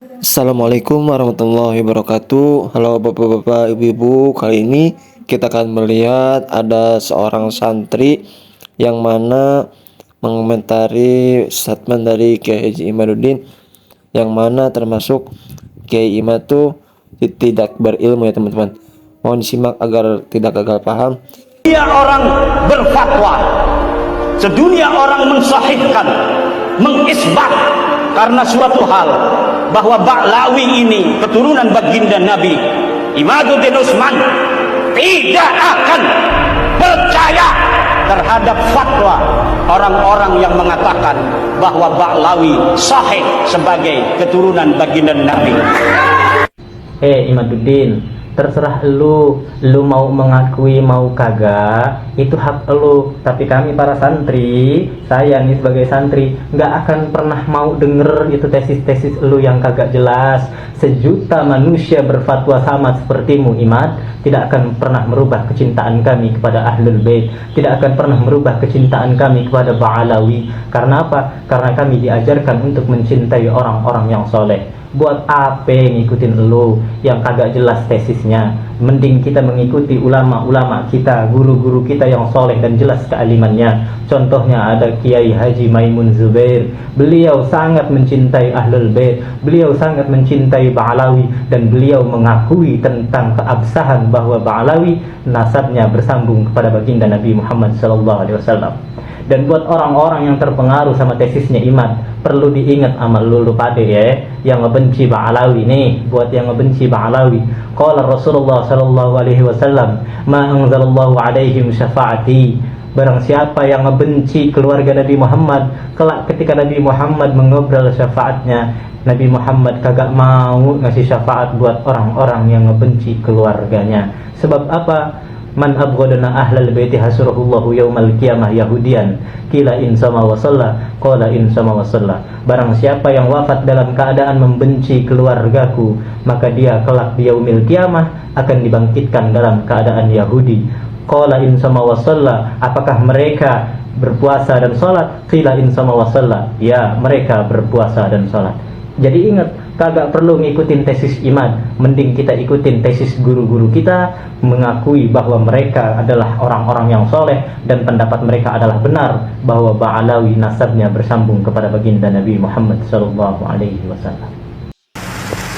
Assalamualaikum warahmatullahi wabarakatuh. Halo bapak-bapak, ibu-ibu. Kali ini kita akan melihat ada seorang santri yang mana mengomentari statement dari Kiai Haji Imaduddin, yang mana termasuk Kiai Imad tuh tidak berilmu ya teman-teman. Mohon disimak agar tidak gagal paham. Sedunia orang berfatwa, sedunia orang mensahihkan, mengisbat karena suatu hal bahwa Ba'lawi ini keturunan baginda Nabi Imaduddin Utsman tidak akan percaya terhadap fatwa orang-orang yang mengatakan bahwa Ba'lawi sahih sebagai keturunan baginda Nabi. Imaduddin, terserah lu mau mengakui mau kagak, itu hak lu. Tapi kami para santri, saya nih sebagai santri, nggak akan pernah mau denger itu tesis-tesis lu yang kagak jelas. Sejuta manusia berfatwa sama sepertimu Imad, tidak akan pernah merubah kecintaan kami kepada Ahlul Bait, tidak akan pernah merubah kecintaan kami kepada Ba'alawi. Karena apa? Karena kami diajarkan untuk mencintai orang-orang yang soleh. Buat apa ngikutin lu yang kagak jelas tesisnya? Mending kita mengikuti ulama-ulama kita, guru-guru kita yang soleh dan jelas kealimannya. Contohnya ada Kiai Haji Maimun Zubair. Beliau sangat mencintai Ahlul Bait, beliau sangat mencintai Ba'alawi, dan beliau mengakui tentang keabsahan bahwa Ba'alawi nasabnya bersambung kepada baginda Nabi Muhammad SAW. Dan buat orang-orang yang terpengaruh sama tesisnya Imad, perlu diingat sama lu pade ya, yang ngebenci Ba'alawi nih. Buat yang ngebenci Ba'alawi, qala Rasulullah sallallahu alaihi wasallam, ma anzalallahu alaihim syafaati. Barang siapa yang ngebenci keluarga Nabi Muhammad, kelak ketika Nabi Muhammad mengobrol syafaatnya, Nabi Muhammad kagak mau ngasih syafaat buat orang-orang yang ngebenci keluarganya. Sebab apa? Man abghadana ahlal baiti hasurahullahu yaumal qiyamah yahudian kila in sama wa shalla qala in sama wa shalla. Barang siapa yang wafat dalam keadaan membenci keluargaku, maka dia kelak di yaumil qiyamah akan dibangkitkan dalam keadaan Yahudi. Qala in sama wa shalla, apakah mereka berpuasa dan salat? Qila in sama wa shalla, ya mereka berpuasa dan salat. Jadi ingat, kagak perlu ngikutin tesis Imad, mending kita ikutin tesis guru-guru kita, mengakui bahwa mereka adalah orang-orang yang soleh dan pendapat mereka adalah benar, bahwa Ba'alawi nasabnya bersambung kepada baginda Nabi Muhammad SAW.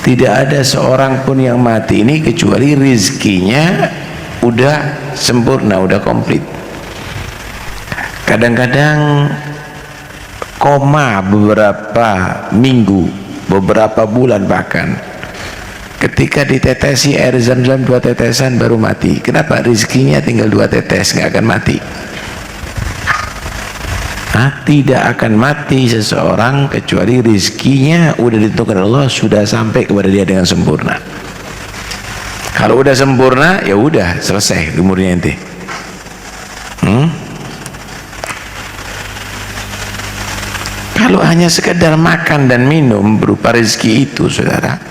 Tidak ada seorang pun yang mati ini kecuali rizkinya udah sempurna, udah komplit. Kadang-kadang koma beberapa minggu, beberapa bulan, bahkan ketika ditetesi air zam-zam 2 tetesan baru mati. Kenapa? Rizkinya tinggal 2 tetes, nggak akan mati. Tidak akan mati seseorang kecuali rizkinya udah ditentukan Allah, sudah sampai kepada dia dengan sempurna. Kalau udah sempurna, ya udah selesai umurnya ente. Kalau hanya sekedar makan dan minum berupa rezeki itu, saudara,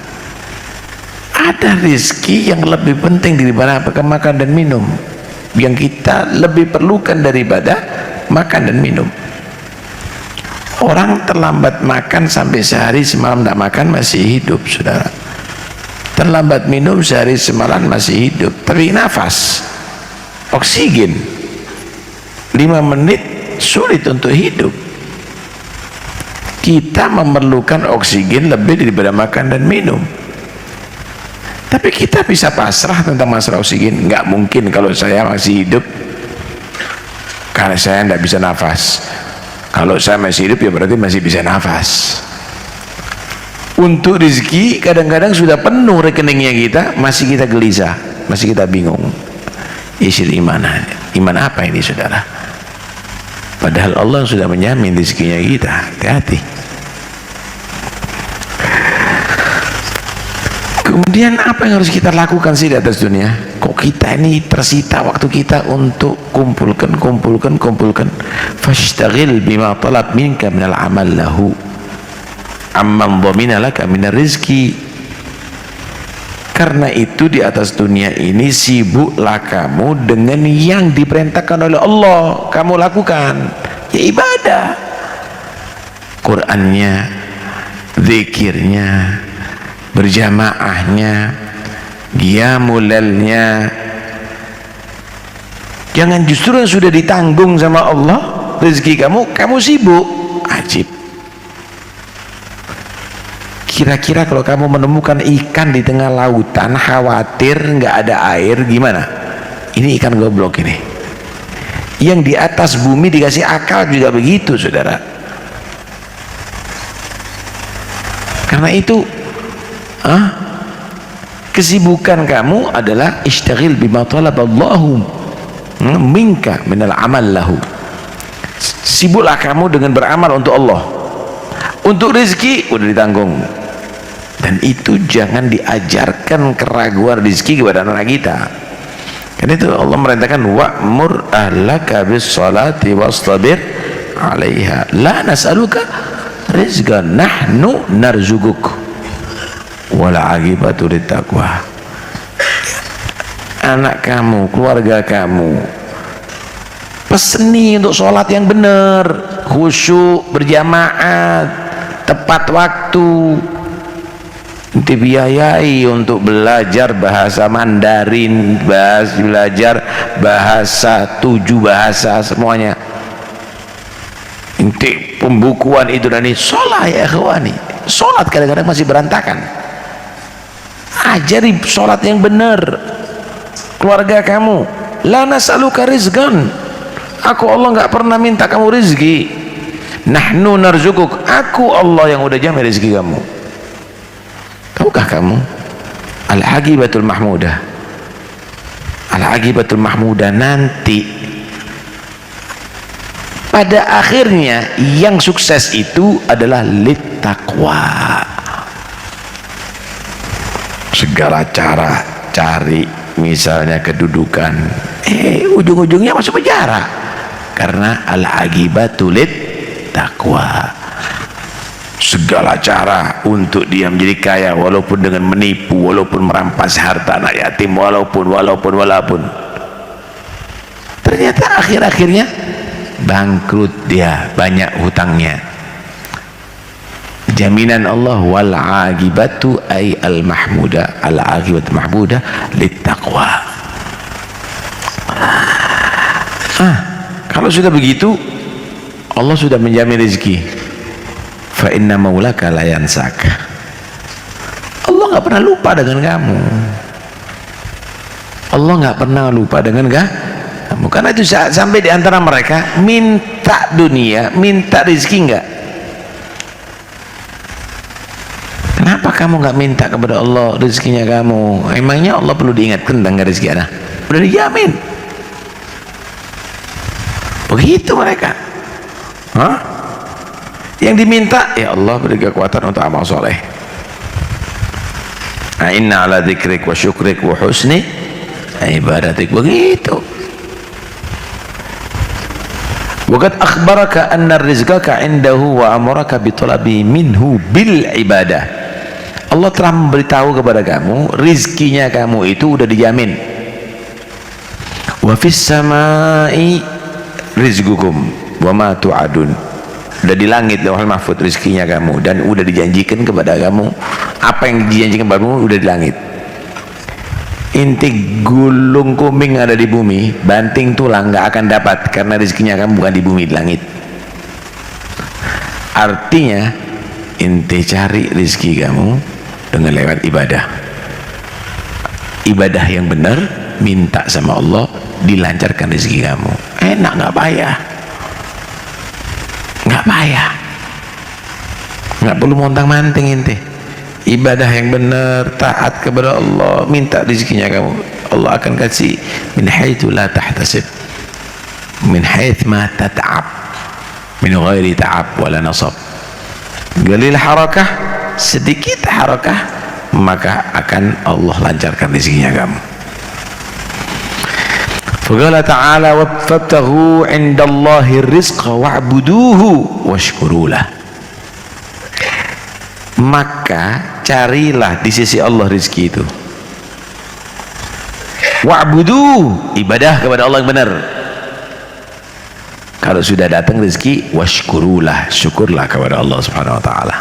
ada rezeki yang lebih penting daripada makan dan minum, yang kita lebih perlukan daripada makan dan minum. Orang terlambat makan sampai sehari semalam tidak makan masih hidup, saudara. Terlambat minum sehari semalam masih hidup, tapi nafas, oksigen 5 menit sulit untuk hidup. Kita memerlukan oksigen lebih daripada makan dan minum, tapi kita bisa pasrah tentang masalah oksigen. Nggak mungkin kalau saya masih hidup karena saya tidak bisa nafas. Kalau saya masih hidup ya berarti masih bisa nafas. Untuk rezeki kadang-kadang sudah penuh rekeningnya kita, masih kita gelisah, masih kita bingung. Isi iman apa ini, saudara? Padahal Allah sudah menjamin rezekinya kita. Hati-hati. Kemudian apa yang harus kita lakukan sih di atas dunia? Kok kita ini tersita waktu kita untuk kumpulkan. Fashtaghil bima talab minka minal amal lahu amman dhamina laka minar rizki. Karena itu di atas dunia ini sibuklah kamu dengan yang diperintahkan oleh Allah kamu lakukan, ya ibadah, Qur'annya, zikirnya, berjamaahnya, qiyamul lailnya. Jangan justru yang sudah ditanggung sama Allah rezeki kamu sibuk. Ajib. Kira-kira kalau kamu menemukan ikan di tengah lautan, khawatir nggak ada air, gimana? Ini ikan goblok ini. Yang di atas bumi dikasih akal juga begitu, saudara. Karena itu kesibukan kamu adalah ishtaghil bima talaballahu minka minal amal lahu. Sibuklah kamu dengan beramal untuk Allah. Untuk rezeki udah ditanggung, dan itu jangan diajarkan keraguan rezeki kepada anak kita. Karena itu Allah merintahkan wa'mur ahlaka bis salati wastabir 'alaiha la nas'aluka rizqan nahnu narzuquk wal 'aqibatu littaqwa. Anak kamu, keluarga kamu, peseni untuk sholat yang benar, khusyuk, berjamaah, tepat waktu. Dibiayai untuk belajar bahasa Mandarin, belajar bahasa 7 bahasa semuanya. Inti pembukuan itu dan ini sholat ya ikhwani. Sholat kadang-kadang masih berantakan. Ajari sholat yang benar. Keluarga kamu, la nas'aluka rizqan, aku Allah nggak pernah minta kamu rezeki, nahnu narzuquk, aku Allah yang udah jamin rezeki kamu. Tahukah kamu al-aqibatul mahmudah, al-aqibatul mahmudah nanti pada akhirnya yang sukses itu adalah littaqwa. Segala cara cari misalnya kedudukan, ujung-ujungnya masuk penjara karena al-aqibatu littaqwa. Segala cara untuk dia menjadi kaya, walaupun dengan menipu, walaupun merampas harta anak yatim, walaupun ternyata akhir-akhirnya bangkrut, dia banyak hutangnya. Jaminan Allah wal aqibatu ay al mahmuda, al aqibatu mahmuda littaqwa. Kalau sudah begitu Allah sudah menjamin rezeki. Fa inna maulaka la yansak. Allah nggak pernah lupa dengan kamu. Allah nggak pernah lupa dengan kamu. Karena itu sampai di antara mereka minta dunia, minta rezeki enggak. Kenapa kamu nggak minta kepada Allah rezekinya kamu? Emangnya Allah perlu diingatkan tentang rezeki anak? Udah dijamin. Begitu mereka. Yang diminta, ya Allah beri kekuatan untuk amal soleh. Inna ala dzikrik wa syukrik wa husni ibadatik. Begitu. Waqad akhbaraka anna rizqaka indahu wa amaraka bi talabi minhu bil ibadah. Allah telah memberitahu kepada kamu rizkinya kamu itu udah dijamin. Wa fis samai rizqukum wa ma tu'adun. Udah di langit Lauhul Mahfuz rizkinya kamu, dan udah dijanjikan kepada kamu apa yang dijanjikan padamu udah di langit. Inti gulung kumbing ada di bumi, banting tulang nggak akan dapat karena rizkinya kamu bukan di bumi, di langit. Artinya inti cari rizki kamu dengan lewat ibadah. Ibadah yang benar, minta sama Allah dilancarkan rezeki kamu. Enak, nggak payah, nggak perlu montang-manting inti. Ibadah yang benar, taat kepada Allah, minta rezekinya kamu, Allah akan kasih min haitsu la tahtasib, min haits ma tat'ab, min ghairi ta'ab wala nasab. Galil harakah, sedikit harakah, maka akan Allah lancarkan rezekinya kamu. Faqala ta'ala wabtaghu 'indallahi rizqa wa'buduhu washkurulah. Maka carilah di sisi Allah rezeki itu. Wa'budu, ibadah kepada Allah yang benar. Kalau sudah datang rezeki, washkurulah, syukurlah kepada Allah Subhanahu wa taala.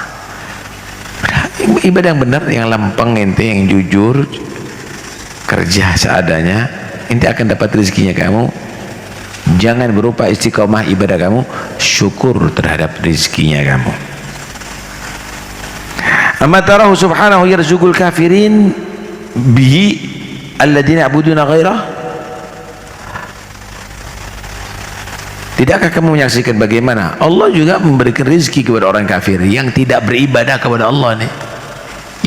ibadah yang benar, yang lempeng ente, yang jujur, kerja seadanya, ente akan dapat rezekinya kamu. Jangan berupa istiqomah ibadah kamu, syukur terhadap rezekinya kamu. Amma tarahu subhanahu yarzuqul kafirin bihi alladzina ya'buduna ghairah. Tidakkah kamu menyaksikan bagaimana Allah juga memberikan rezeki kepada orang kafir yang tidak beribadah kepada Allah nih.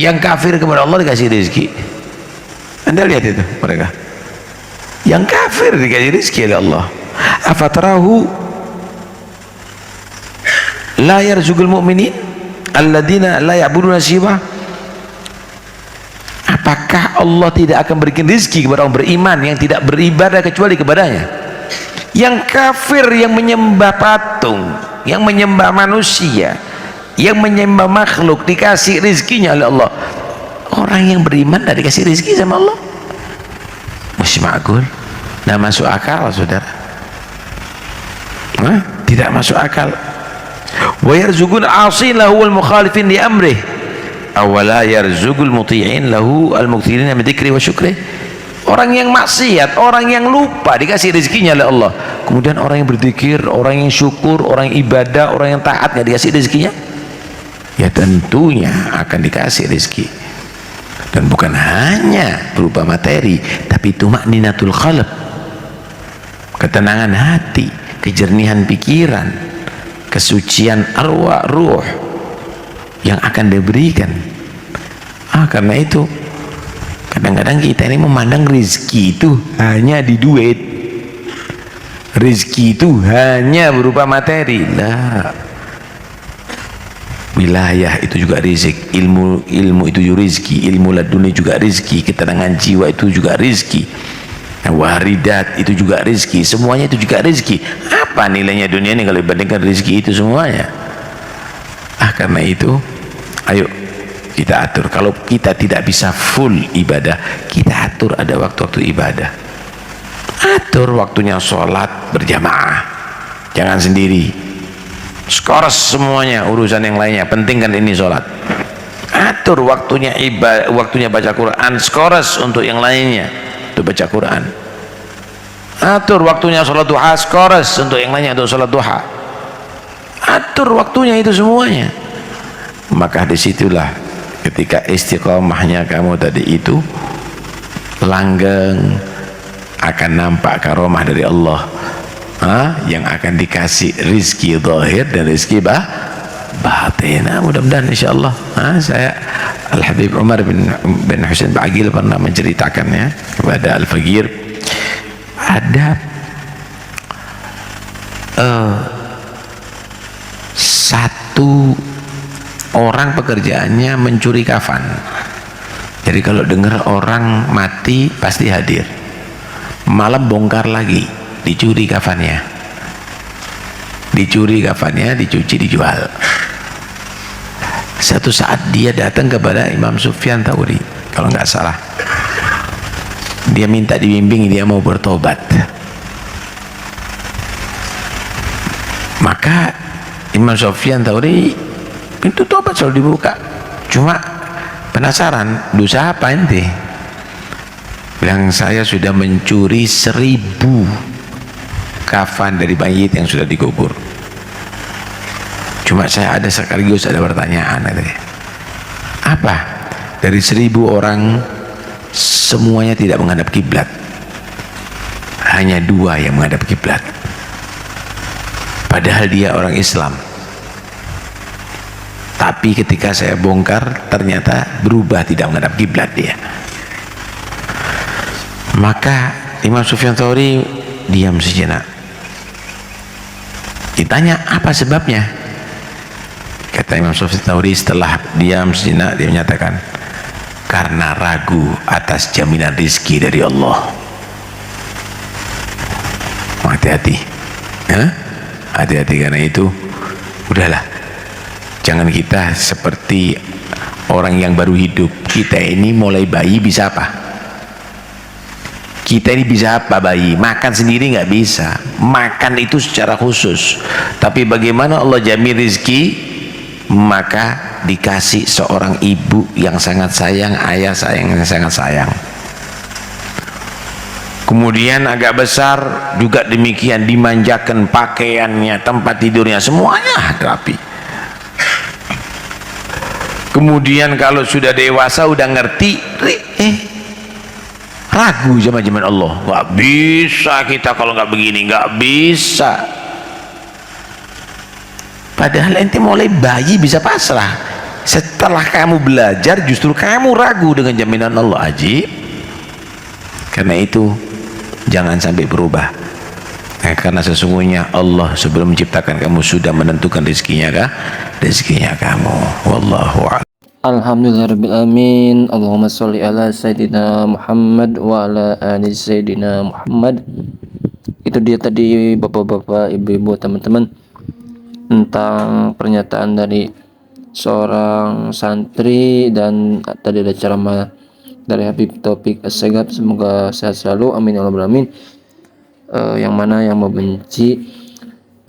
Yang kafir kepada Allah dikasih rezeki. Anda lihat itu mereka. Yang kafir dikasih rezeki oleh Allah. Afatarahu la yarzuqul mu'minin alladzina la ya'buduna siwa. Apakah Allah tidak akan berikan rezeki kepada orang beriman yang tidak beribadah kecuali kepadanya? Yang kafir, yang menyembah patung, yang menyembah manusia, yang menyembah makhluk, dikasih rezekinya oleh Allah. Orang yang beriman tidak dikasih rezeki sama Allah? Masih ma'akul? Tidak masuk akal, saudara. Tidak masuk akal. Wa yarzuqul 'asin lahu wal mukhalifin li amrih awala yarzuqul muti'in lahu al mukthirina min dzikri wa syukri. Orang yang maksiat, orang yang lupa dikasih rezekinya oleh Allah. Kemudian orang yang berzikir, orang yang syukur, orang yang ibadah, orang yang taat nggak dikasih rezekinya? Ya tentunya akan dikasih rezeki. Dan bukan hanya berupa materi, tapi tumakninatul qalb, ketenangan hati, kejernihan pikiran, kesucian arwah, ruh yang akan diberikan. Karena itu kadang-kadang kita ini memandang rezeki itu hanya di duit, rezeki itu hanya berupa materi. Lah, wilayah itu juga rezeki, ilmu itu juga rezeki, ilmu laduni juga rezeki, ketenangan jiwa itu juga rezeki, waridat itu juga rezeki, semuanya itu juga rezeki. Apa nilainya dunia ini kalau dibandingkan rezeki itu semuanya? Karena itu ayo kita atur. Kalau kita tidak bisa full ibadah, kita atur ada waktu-waktu ibadah. Atur waktunya sholat berjamaah, jangan sendiri. Skors semuanya, urusan yang lainnya, pentingkan ini sholat. Atur waktunya ibadah, waktunya baca Quran, skors untuk yang lainnya, untuk baca Quran. Atur waktunya sholat duha, skors untuk yang lainnya, untuk sholat duha. Atur waktunya itu semuanya. Maka disitulah ketika istiqomahnya kamu tadi itu langgeng, akan nampak karomah dari Allah, yang akan dikasih rizki zahir dan rizki batin. Mudah-mudahan insyaallah. Saya Al-Habib Umar bin Husain Ba'agil pernah menceritakannya kepada Al-Faqir. Ada satu orang pekerjaannya mencuri kafan. Jadi kalau dengar orang mati pasti hadir. Malam bongkar lagi, dicuri kafannya. Dicuri kafannya, dicuci, dijual. Satu saat dia datang kepada Imam Sufyan Tsauri, kalau nggak salah. Dia minta dibimbing, dia mau bertobat. Maka Imam Sufyan Tsauri, pintu tobat selalu dibuka. Cuma penasaran, dosa apa ente? Bilang, saya sudah mencuri 1000 kafan dari mayit yang sudah dikubur. Cuma saya ada sekaligus ada pertanyaan. Apa? Dari 1000 orang semuanya tidak menghadap kiblat, hanya 2 yang menghadap kiblat. Padahal dia orang Islam. Tapi ketika saya bongkar ternyata berubah, tidak menghadap kiblat dia. Maka Imam Sufyan Tsauri diam sejenak. Ditanya apa sebabnya? Kata Imam Sufyan Tsauri setelah diam sejenak, dia menyatakan, karena ragu atas jaminan rizki dari Allah. Hati-hati, hati-hati. Karena itu udahlah, jangan kita seperti orang yang baru hidup. Kita ini mulai bayi bisa apa? Kita ini bisa apa bayi? Makan sendiri nggak bisa. Makan itu secara khusus. Tapi bagaimana Allah jamin rizki, maka dikasih seorang ibu yang sangat sayang, ayah yang sangat sayang. Kemudian agak besar juga demikian, dimanjakan pakaiannya, tempat tidurnya, semuanya rapi. Kemudian kalau sudah dewasa, udah ngerti, ragu zaman Allah. Nggak bisa kita kalau nggak begini, nggak bisa. Padahal ente mulai bayi bisa pasrah. Setelah kamu belajar, justru kamu ragu dengan jaminan Allah. Ajib. Karena itu jangan sampai berubah. Karena sesungguhnya Allah sebelum menciptakan kamu sudah menentukan rezekinya kamu. Wallahu a'lam. Alhamdulillahirrabbilalamin. Allahumma sholli ala Sayyidina Muhammad wa ala ali Sayyidina Muhammad. Itu dia tadi bapak-bapak, ibu-ibu, teman-teman, tentang pernyataan dari seorang santri, dan tadi ada ceramah dari Habib Taufik Assegaf. Semoga sehat selalu, amin ya rabbal alamin. Yang mana yang membenci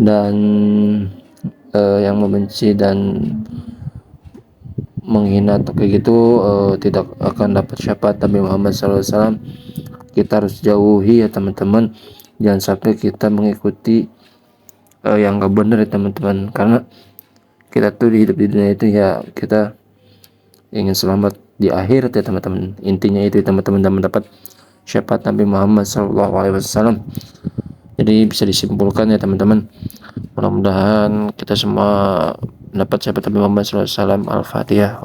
dan menghina atau kayak gitu tidak akan dapat syafaat Nabi Muhammad SAW. Kita harus jauhi ya teman-teman, jangan sampai kita mengikuti yang gak benar ya teman-teman, karena kita tuh hidup di dunia itu ya kita ingin selamat di akhirat ya teman-teman. Intinya itu teman-teman, dan mendapat syafaat Nabi Muhammad SAW. Jadi bisa disimpulkan ya teman-teman, mudah-mudahan kita semua mendapat syafaat Nabi Muhammad SAW. Al-Fatihah.